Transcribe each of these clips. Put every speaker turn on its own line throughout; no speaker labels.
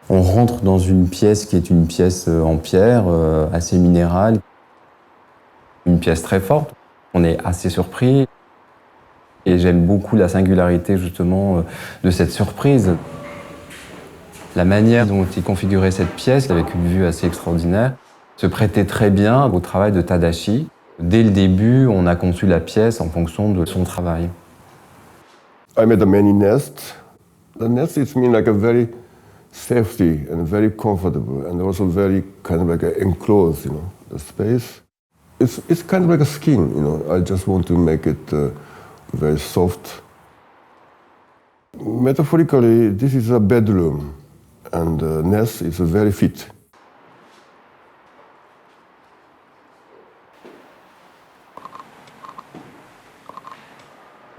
On rentre dans une pièce qui est une pièce en pierre, assez minérale, une pièce très forte. On est assez surpris et j'aime beaucoup la singularité justement de cette surprise. La manière dont est configurée cette pièce, avec une vue assez extraordinaire, se prêtait très bien au travail de Tadashi. Dès le début, on a conçu la pièce en fonction de son travail.
I made many nests. The nest is mean like a very safety and very comfortable and also very kind of like a enclosed, the space. It's kind of like a skin, I just want to make it very soft. Metaphorically, this is a bedroom and the nest is very fit.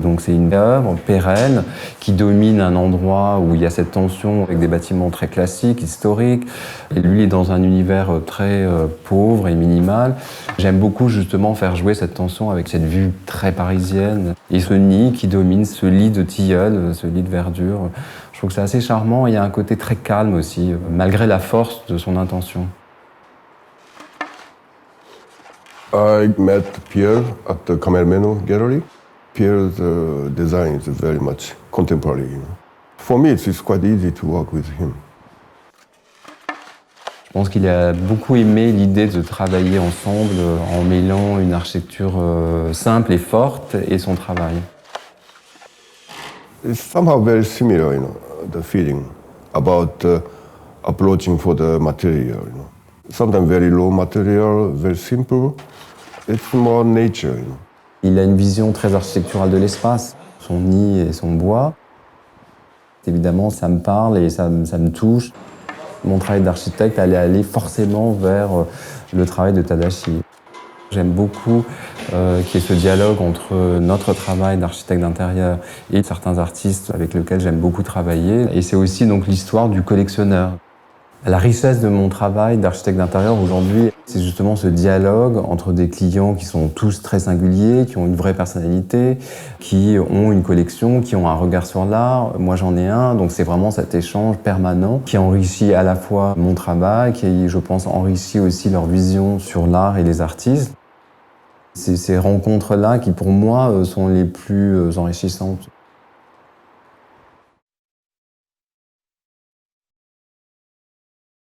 Donc c'est une œuvre pérenne qui domine un endroit où il y a cette tension avec des bâtiments très classiques, historiques. Et lui, il est dans un univers très pauvre et minimal. J'aime beaucoup justement faire jouer cette tension avec cette vue très parisienne. Et ce nid qui domine, ce lit de tilleul, ce lit de verdure. Je trouve que c'est assez charmant. Il y a un côté très calme aussi, malgré la force de son intention.
I met Pierre at the Camermeno Gallery. Pierre's design is very much contemporary. For me, it's quite easy to work with him.
Je pense qu'il a beaucoup aimé l'idée de travailler ensemble en mêlant une architecture simple et forte et son travail.
It's somehow very similar, the feeling about approaching for the material. Sometimes very low material, very simple. It's more nature.
Il a une vision très architecturale de l'espace, son nid et son bois. Évidemment, ça me parle et ça me touche. Mon travail d'architecte allait aller forcément vers le travail de Tadashi. J'aime beaucoup qu'il y ait ce dialogue entre notre travail d'architecte d'intérieur et certains artistes avec lesquels j'aime beaucoup travailler. Et c'est aussi donc l'histoire du collectionneur. La richesse de mon travail d'architecte d'intérieur aujourd'hui, c'est justement ce dialogue entre des clients qui sont tous très singuliers, qui ont une vraie personnalité, qui ont une collection, qui ont un regard sur l'art. Moi, j'en ai un, donc c'est vraiment cet échange permanent qui enrichit à la fois mon travail, qui, je pense, enrichit aussi leur vision sur l'art et les artistes. C'est ces rencontres-là qui, pour moi, sont les plus enrichissantes.